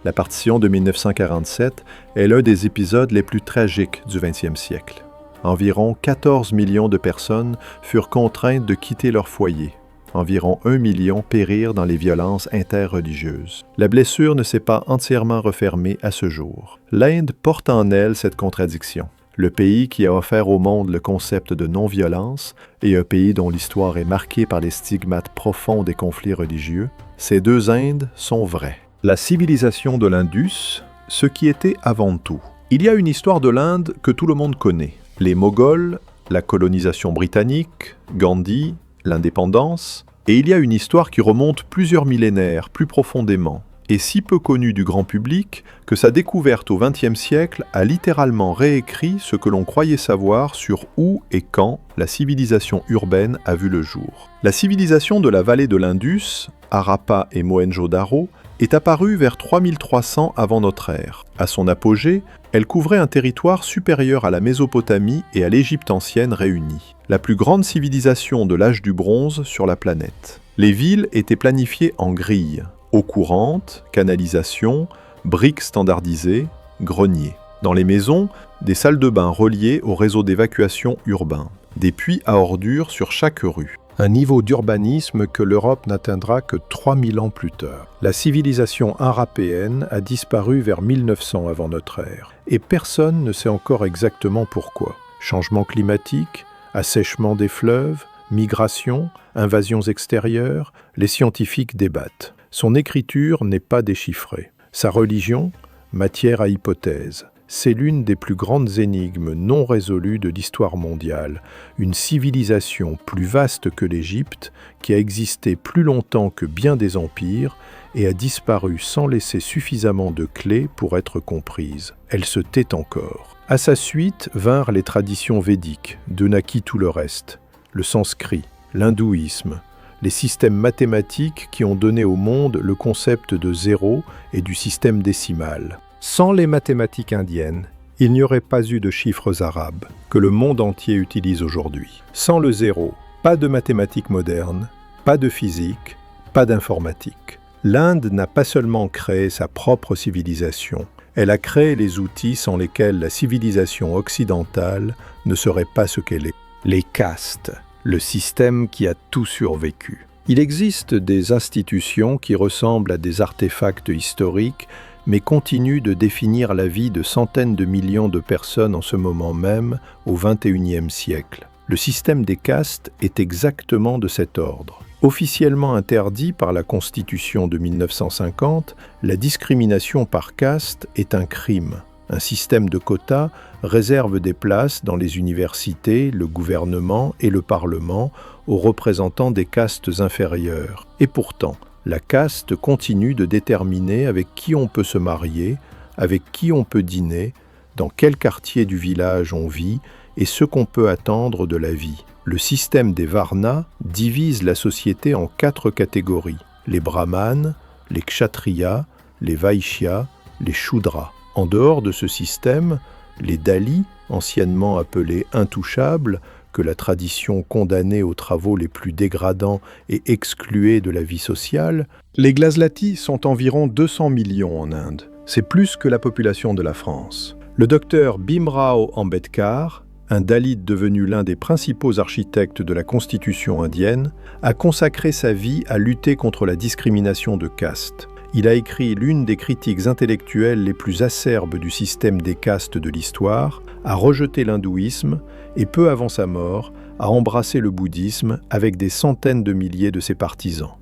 La partition de 1947 est l'un des épisodes les plus tragiques du XXe siècle. Environ 14 millions de personnes furent contraintes de quitter leur foyer. Environ 1 million périrent dans les violences interreligieuses. La blessure ne s'est pas entièrement refermée à ce jour. L'Inde porte en elle cette contradiction. Le pays qui a offert au monde le concept de non-violence et un pays dont l'histoire est marquée par les stigmates profonds des conflits religieux, ces deux Indes sont vraies. La civilisation de l'Indus, ce qui était avant tout. Il y a une histoire de l'Inde que tout le monde connaît. Les Moghols, la colonisation britannique, Gandhi, l'indépendance, et il y a une histoire qui remonte plusieurs millénaires plus profondément, et si peu connue du grand public que sa découverte au XXe siècle a littéralement réécrit ce que l'on croyait savoir sur où et quand la civilisation urbaine a vu le jour. La civilisation de la vallée de l'Indus, Harappa et Mohenjo-Daro, est apparue vers 3300 avant notre ère. À son apogée, elle couvrait un territoire supérieur à la Mésopotamie et à l'Égypte ancienne réunies, la plus grande civilisation de l'âge du bronze sur la planète. Les villes étaient planifiées en grilles, eau courante, canalisation, briques standardisées, greniers. Dans les maisons, des salles de bain reliées au réseau d'évacuation urbain, des puits à ordures sur chaque rue. Un niveau d'urbanisme que l'Europe n'atteindra que 3000 ans plus tard. La civilisation arapéenne a disparu vers 1900 avant notre ère, et personne ne sait encore exactement pourquoi. Changement climatique, assèchement des fleuves, migration, invasions extérieures, les scientifiques débattent. Son écriture n'est pas déchiffrée. Sa religion, matière à hypothèse. C'est l'une des plus grandes énigmes non résolues de l'histoire mondiale, une civilisation plus vaste que l'Égypte, qui a existé plus longtemps que bien des empires et a disparu sans laisser suffisamment de clés pour être comprise. Elle se tait encore. À sa suite vinrent les traditions védiques, d'où naquit tout le reste, le sanskrit, l'hindouisme, les systèmes mathématiques qui ont donné au monde le concept de zéro et du système décimal. Sans les mathématiques indiennes, il n'y aurait pas eu de chiffres arabes, que le monde entier utilise aujourd'hui. Sans le zéro, pas de mathématiques modernes, pas de physique, pas d'informatique. L'Inde n'a pas seulement créé sa propre civilisation, elle a créé les outils sans lesquels la civilisation occidentale ne serait pas ce qu'elle est. Les castes, le système qui a tout survécu. Il existe des institutions qui ressemblent à des artefacts historiques, mais continuent de définir la vie de centaines de millions de personnes en ce moment même, au XXIe siècle. Le système des castes est exactement de cet ordre. Officiellement interdit par la Constitution de 1950, la discrimination par caste est un crime. Un système de quotas réserve des places dans les universités, le gouvernement et le Parlement aux représentants des castes inférieures. Et pourtant, la caste continue de déterminer avec qui on peut se marier, avec qui on peut dîner, dans quel quartier du village on vit et ce qu'on peut attendre de la vie. Le système des Varnas divise la société en 4 catégories. Les brahmanes, les kshatriyas, les vaishyas, les shudras. En dehors de ce système, les dalits, anciennement appelés intouchables, que la tradition condamnait aux travaux les plus dégradants et excluait de la vie sociale, les glazlatis sont environ 200 millions en Inde. C'est plus que la population de la France. Le docteur Bhimrao Ambedkar, un dalit devenu l'un des principaux architectes de la Constitution indienne, a consacré sa vie à lutter contre la discrimination de caste. Il a écrit l'une des critiques intellectuelles les plus acerbes du système des castes de l'histoire, a rejeté l'hindouisme et peu avant sa mort, a embrassé le bouddhisme avec des centaines de milliers de ses partisans.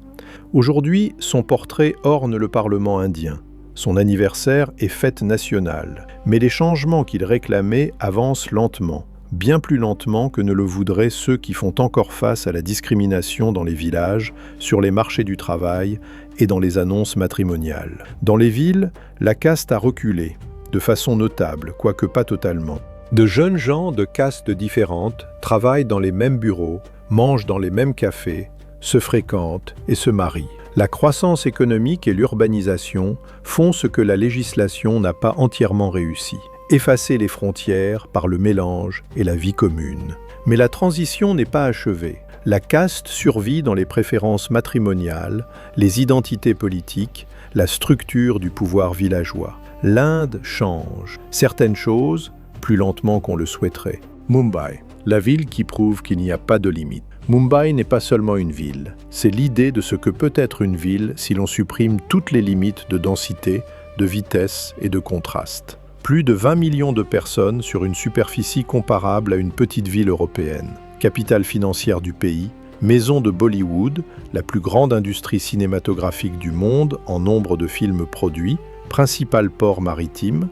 Aujourd'hui, son portrait orne le Parlement indien. Son anniversaire est fête nationale, mais les changements qu'il réclamait avancent lentement, bien plus lentement que ne le voudraient ceux qui font encore face à la discrimination dans les villages, sur les marchés du travail et dans les annonces matrimoniales. Dans les villes, la caste a reculé, de façon notable, quoique pas totalement. De jeunes gens de castes différentes travaillent dans les mêmes bureaux, mangent dans les mêmes cafés, se fréquentent et se marient. La croissance économique et l'urbanisation font ce que la législation n'a pas entièrement réussi, effacer les frontières par le mélange et la vie commune. Mais la transition n'est pas achevée. La caste survit dans les préférences matrimoniales, les identités politiques, la structure du pouvoir villageois. L'Inde change. Certaines choses, plus lentement qu'on le souhaiterait. Mumbai, la ville qui prouve qu'il n'y a pas de limite. Mumbai n'est pas seulement une ville, c'est l'idée de ce que peut être une ville si l'on supprime toutes les limites de densité, de vitesse et de contraste. Plus de 20 millions de personnes sur une superficie comparable à une petite ville européenne. Capitale financière du pays, maison de Bollywood, la plus grande industrie cinématographique du monde en nombre de films produits, principal port maritime,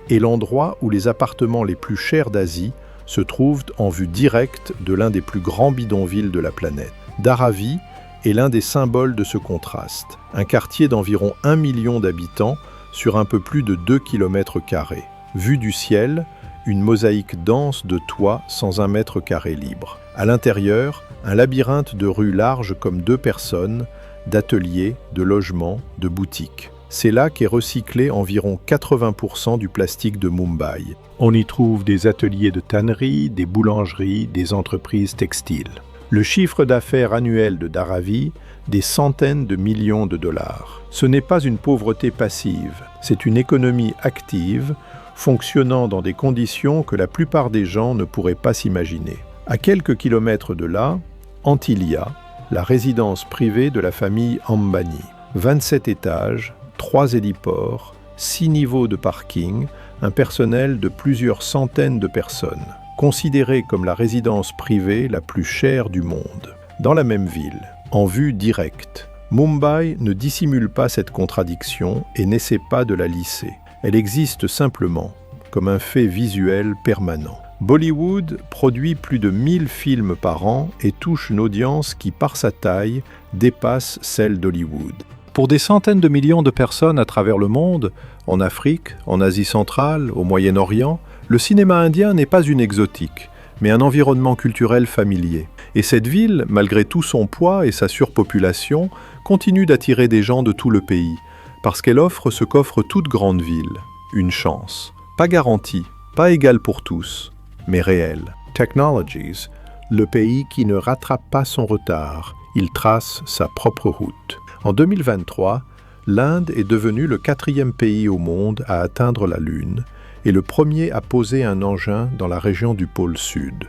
et l'endroit où les appartements les plus chers d'Asie se trouvent en vue directe de l'un des plus grands bidonvilles de la planète. Dharavi est l'un des symboles de ce contraste. Un quartier d'environ 1 million d'habitants sur un peu plus de 2 km². Vue du ciel, une mosaïque dense de toits sans 1 mètre carré libre. À l'intérieur, un labyrinthe de rues larges comme 2 personnes, d'ateliers, de logements, de boutiques. C'est là qu'est recyclé environ 80% du plastique de Mumbai. On y trouve des ateliers de tannerie, des boulangeries, des entreprises textiles. Le chiffre d'affaires annuel de Dharavi, des centaines de millions de dollars. Ce n'est pas une pauvreté passive, c'est une économie active, fonctionnant dans des conditions que la plupart des gens ne pourraient pas s'imaginer. À quelques kilomètres de là, Antilia, la résidence privée de la famille Ambani. 27 étages, 3 héliports, 6 niveaux de parking, un personnel de plusieurs centaines de personnes, considérée comme la résidence privée la plus chère du monde. Dans la même ville, en vue directe, Mumbai ne dissimule pas cette contradiction et n'essaie pas de la lisser. Elle existe simplement, comme un fait visuel permanent. Bollywood produit plus de 1000 films par an et touche une audience qui, par sa taille, dépasse celle d'Hollywood. Pour des centaines de millions de personnes à travers le monde, en Afrique, en Asie centrale, au Moyen-Orient, le cinéma indien n'est pas une exotique, mais un environnement culturel familier. Et cette ville, malgré tout son poids et sa surpopulation, continue d'attirer des gens de tout le pays, parce qu'elle offre ce qu'offre toute grande ville, une chance. Pas garantie, pas égale pour tous, mais réelle. Technologies, le pays qui ne rattrape pas son retard, il trace sa propre route. En 2023, l'Inde est devenue le 4e pays au monde à atteindre la Lune et le premier à poser un engin dans la région du pôle Sud,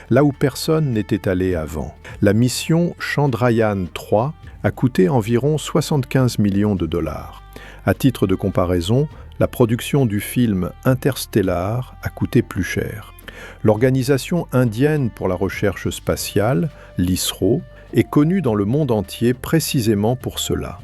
là où personne n'était allé avant. La mission Chandrayaan-3 a coûté environ 75 millions de dollars. À titre de comparaison, la production du film Interstellar a coûté plus cher. L'Organisation indienne pour la recherche spatiale, l'ISRO, est connue dans le monde entier précisément pour cela.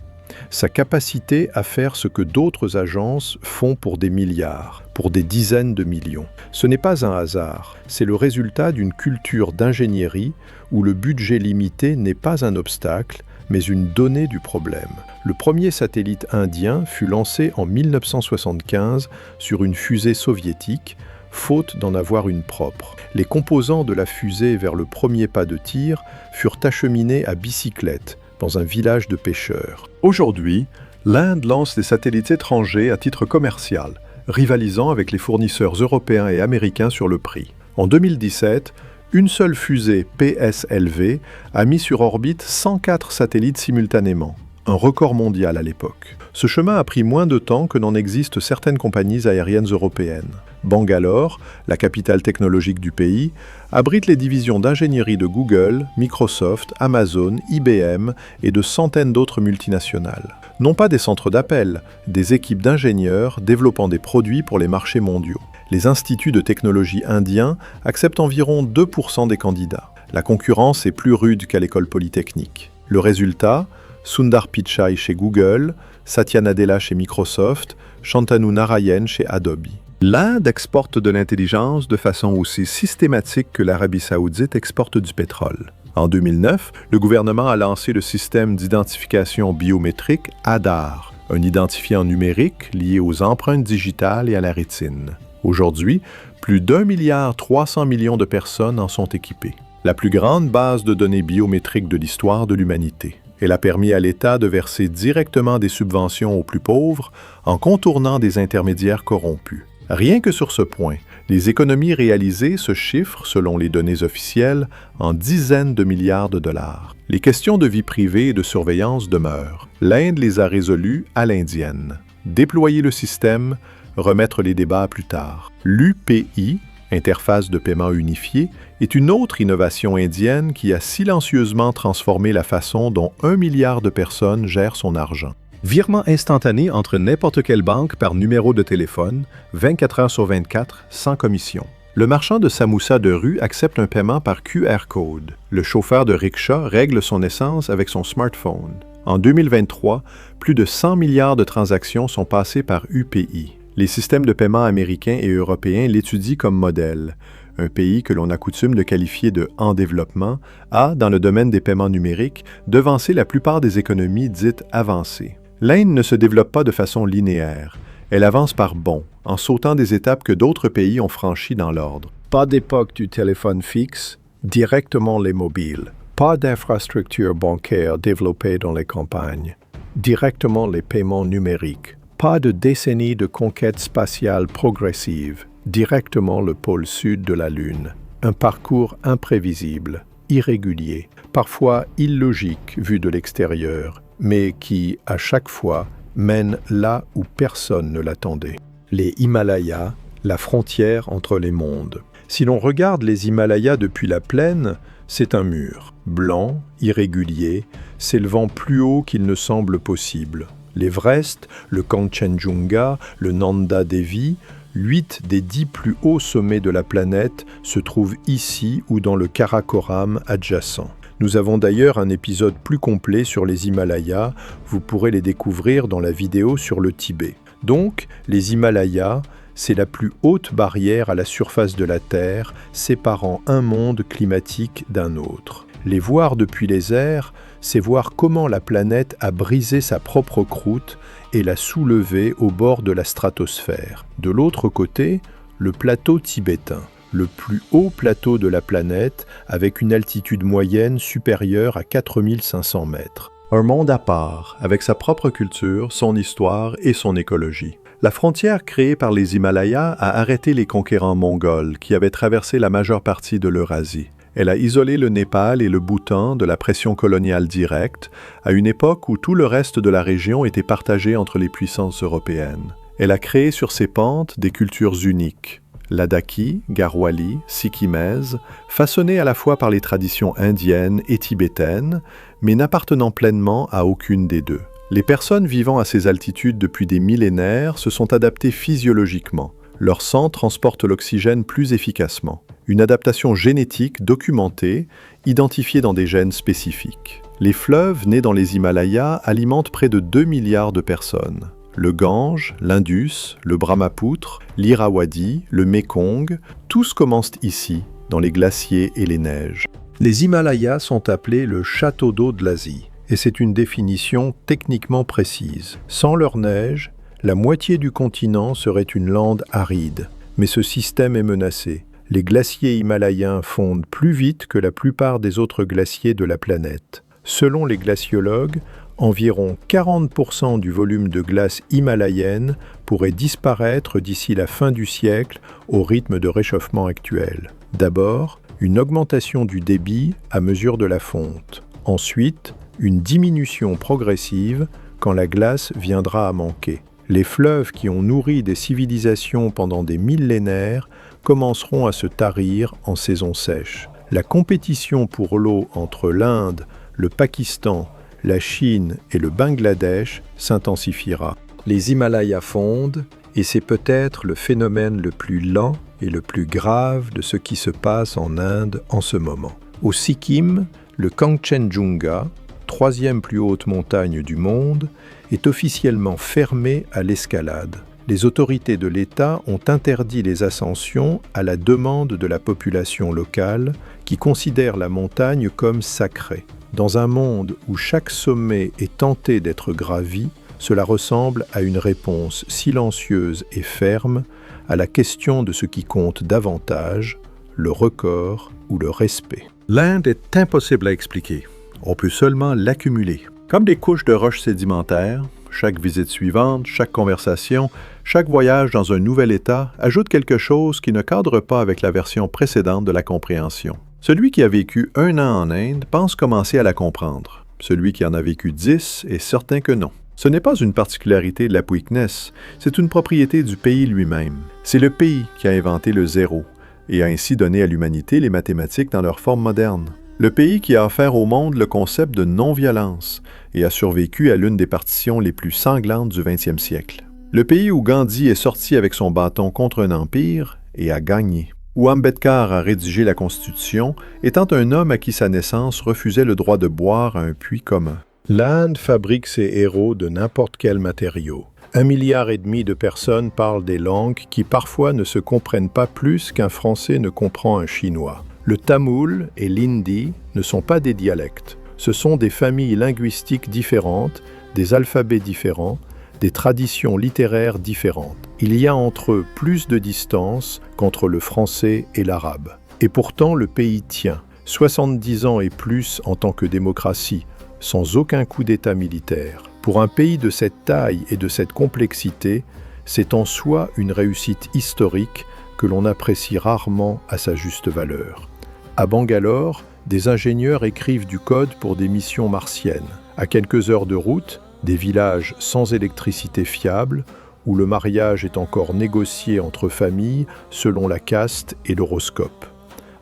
Sa capacité à faire ce que d'autres agences font pour des milliards, pour des dizaines de millions. Ce n'est pas un hasard, c'est le résultat d'une culture d'ingénierie où le budget limité n'est pas un obstacle, mais une donnée du problème. Le premier satellite indien fut lancé en 1975 sur une fusée soviétique, faute d'en avoir une propre. Les composants de la fusée vers le premier pas de tir furent acheminés à bicyclette dans un village de pêcheurs. Aujourd'hui, l'Inde lance des satellites étrangers à titre commercial, rivalisant avec les fournisseurs européens et américains sur le prix. En 2017, une seule fusée PSLV a mis sur orbite 104 satellites simultanément, un record mondial à l'époque. Ce chemin a pris moins de temps que n'en existent certaines compagnies aériennes européennes. Bangalore, la capitale technologique du pays, abrite les divisions d'ingénierie de Google, Microsoft, Amazon, IBM et de centaines d'autres multinationales. Non pas des centres d'appel, des équipes d'ingénieurs développant des produits pour les marchés mondiaux. Les instituts de technologie indiens acceptent environ 2% des candidats. La concurrence est plus rude qu'à l'école polytechnique. Le résultat, Sundar Pichai chez Google, Satya Nadella chez Microsoft, Shantanu Narayen chez Adobe. L'Inde exporte de l'intelligence de façon aussi systématique que l'Arabie saoudite exporte du pétrole. En 2009, le gouvernement a lancé le système d'identification biométrique ADAR, un identifiant numérique lié aux empreintes digitales et à la rétine. Aujourd'hui, plus d'1,3 milliard de personnes en sont équipées. La plus grande base de données biométriques de l'histoire de l'humanité. Elle a permis à l'État de verser directement des subventions aux plus pauvres en contournant des intermédiaires corrompus. Rien que sur ce point, les économies réalisées se chiffrent, selon les données officielles, en dizaines de milliards de dollars. Les questions de vie privée et de surveillance demeurent. L'Inde les a résolues à l'indienne. Déployer le système, remettre les débats à plus tard. L'UPI, interface de paiement unifiée, est une autre innovation indienne qui a silencieusement transformé la façon dont 1 milliard de personnes gèrent son argent. Virement instantané entre n'importe quelle banque par numéro de téléphone, 24 heures sur 24, sans commission. Le marchand de samoussa de rue accepte un paiement par QR code. Le chauffeur de rickshaw règle son essence avec son smartphone. En 2023, plus de 100 milliards de transactions sont passées par UPI. Les systèmes de paiement américains et européens l'étudient comme modèle. Un pays que l'on a coutume de qualifier de « en développement » a, dans le domaine des paiements numériques, devancé la plupart des économies dites avancées. L'Inde ne se développe pas de façon linéaire. Elle avance par bonds, en sautant des étapes que d'autres pays ont franchies dans l'ordre. Pas d'époque du téléphone fixe, directement les mobiles. Pas d'infrastructure bancaire développée dans les campagnes. Directement les paiements numériques. Pas de décennies de conquête spatiale progressive. Directement le pôle sud de la Lune. Un parcours imprévisible, irrégulier, parfois illogique vu de l'extérieur, mais qui, à chaque fois, mène là où personne ne l'attendait. Les Himalayas, la frontière entre les mondes. Si l'on regarde les Himalayas depuis la plaine, c'est un mur, blanc, irrégulier, s'élevant plus haut qu'il ne semble possible. L'Everest, le Kanchenjunga, le Nanda Devi, 8 des 10 plus hauts sommets de la planète se trouvent ici ou dans le Karakoram adjacent. Nous avons d'ailleurs un épisode plus complet sur les Himalayas, vous pourrez les découvrir dans la vidéo sur le Tibet. Donc, les Himalayas, c'est la plus haute barrière à la surface de la Terre, séparant un monde climatique d'un autre. Les voir depuis les airs, c'est voir comment la planète a brisé sa propre croûte et l'a soulevée au bord de la stratosphère. De l'autre côté, le plateau tibétain, le plus haut plateau de la planète avec une altitude moyenne supérieure à 4500 mètres. Un monde à part, avec sa propre culture, son histoire et son écologie. La frontière créée par les Himalayas a arrêté les conquérants mongols qui avaient traversé la majeure partie de l'Eurasie. Elle a isolé le Népal et le Bhoutan de la pression coloniale directe, à une époque où tout le reste de la région était partagé entre les puissances européennes. Elle a créé sur ses pentes des cultures uniques, Ladakhi, Garhwali, Sikkimaises, façonnées à la fois par les traditions indiennes et tibétaines, mais n'appartenant pleinement à aucune des deux. Les personnes vivant à ces altitudes depuis des millénaires se sont adaptées physiologiquement. Leur sang transporte l'oxygène plus efficacement. Une adaptation génétique documentée, identifiée dans des gènes spécifiques. Les fleuves nés dans les Himalayas alimentent près de 2 milliards de personnes. Le Gange, l'Indus, le Brahmapoutre, l'Irrawaddy, le Mékong, tous commencent ici, dans les glaciers et les neiges. Les Himalayas sont appelés le château d'eau de l'Asie, et c'est une définition techniquement précise. Sans leur neige, la moitié du continent serait une lande aride, mais ce système est menacé. Les glaciers himalayens fondent plus vite que la plupart des autres glaciers de la planète. Selon les glaciologues, environ 40% du volume de glace himalayenne pourrait disparaître d'ici la fin du siècle au rythme de réchauffement actuel. D'abord, une augmentation du débit à mesure de la fonte. Ensuite, une diminution progressive quand la glace viendra à manquer. Les fleuves qui ont nourri des civilisations pendant des millénaires commenceront à se tarir en saison sèche. La compétition pour l'eau entre l'Inde, le Pakistan, la Chine et le Bangladesh s'intensifiera. Les Himalayas fondent, et c'est peut-être le phénomène le plus lent et le plus grave de ce qui se passe en Inde en ce moment. Au Sikkim, le Kanchenjunga, 3e plus haute montagne du monde, est officiellement fermé à l'escalade. Les autorités de l'État ont interdit les ascensions à la demande de la population locale qui considère la montagne comme sacrée. Dans un monde où chaque sommet est tenté d'être gravi, cela ressemble à une réponse silencieuse et ferme à la question de ce qui compte davantage, le record ou le respect. L'Inde est impossible à expliquer. On peut seulement l'accumuler. Comme des couches de roches sédimentaires, chaque visite suivante, chaque conversation, chaque voyage dans un nouvel état ajoute quelque chose qui ne cadre pas avec la version précédente de la compréhension. Celui qui a vécu 1 an en Inde pense commencer à la comprendre. Celui qui en a vécu 10 est certain que non. Ce n'est pas une particularité de la Puykness, c'est une propriété du pays lui-même. C'est le pays qui a inventé le zéro et a ainsi donné à l'humanité les mathématiques dans leur forme moderne. Le pays qui a offert au monde le concept de non-violence et a survécu à l'une des partitions les plus sanglantes du 20e siècle. Le pays où Gandhi est sorti avec son bâton contre un empire et a gagné. Où Ambedkar a rédigé la Constitution, étant un homme à qui sa naissance refusait le droit de boire à un puits commun. L'Inde fabrique ses héros de n'importe quel matériau. 1,5 milliard de personnes parlent des langues qui parfois ne se comprennent pas plus qu'un Français ne comprend un Chinois. Le tamoul et l'hindi ne sont pas des dialectes. Ce sont des familles linguistiques différentes, des alphabets différents, des traditions littéraires différentes. Il y a entre eux plus de distance qu'entre le français et l'arabe. Et pourtant, le pays tient. 70 ans et plus en tant que démocratie, sans aucun coup d'État militaire. Pour un pays de cette taille et de cette complexité, c'est en soi une réussite historique que l'on apprécie rarement à sa juste valeur. À Bangalore, des ingénieurs écrivent du code pour des missions martiennes. À quelques heures de route, des villages sans électricité fiable, où le mariage est encore négocié entre familles selon la caste et l'horoscope.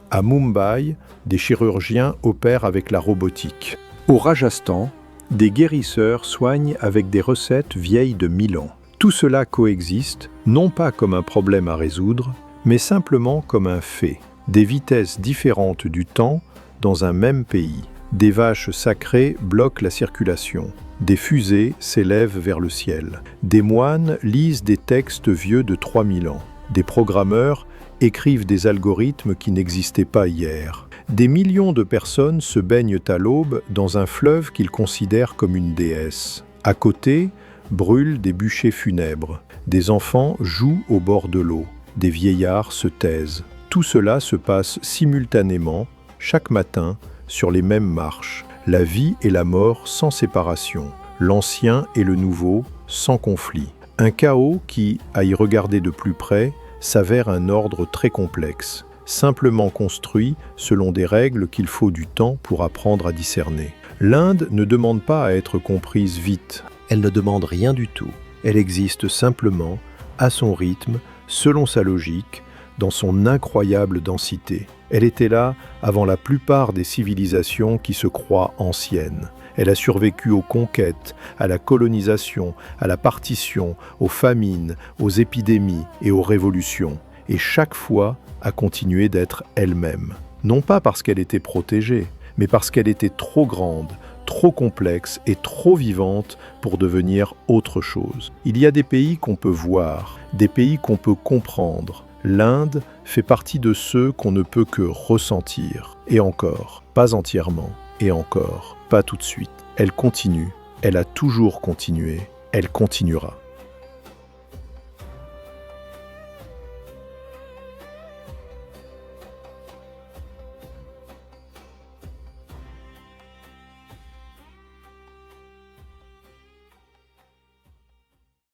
À Mumbai, des chirurgiens opèrent avec la robotique. Au Rajasthan, des guérisseurs soignent avec des recettes vieilles de 1000 ans. Tout cela coexiste, non pas comme un problème à résoudre, mais simplement comme un fait. Des vitesses différentes du temps dans un même pays. Des vaches sacrées bloquent la circulation. Des fusées s'élèvent vers le ciel. Des moines lisent des textes vieux de 3000 ans. Des programmeurs écrivent des algorithmes qui n'existaient pas hier. Des millions de personnes se baignent à l'aube dans un fleuve qu'ils considèrent comme une déesse. À côté, brûlent des bûchers funèbres. Des enfants jouent au bord de l'eau. Des vieillards se taisent. Tout cela se passe simultanément, chaque matin, sur les mêmes marches. La vie et la mort sans séparation. L'ancien et le nouveau sans conflit. Un chaos qui, à y regarder de plus près, s'avère un ordre très complexe, simplement construit selon des règles qu'il faut du temps pour apprendre à discerner. L'Inde ne demande pas à être comprise vite. Elle ne demande rien du tout. Elle existe simplement, à son rythme, selon sa logique, dans son incroyable densité. Elle était là avant la plupart des civilisations qui se croient anciennes. Elle a survécu aux conquêtes, à la colonisation, à la partition, aux famines, aux épidémies et aux révolutions. Et chaque fois a continué d'être elle-même. Non pas parce qu'elle était protégée, mais parce qu'elle était trop grande, trop complexe et trop vivante pour devenir autre chose. Il y a des pays qu'on peut voir, des pays qu'on peut comprendre. L'Inde fait partie de ceux qu'on ne peut que ressentir. Et encore, pas entièrement. Et encore, pas tout de suite. Elle continue, elle a toujours continué, elle continuera.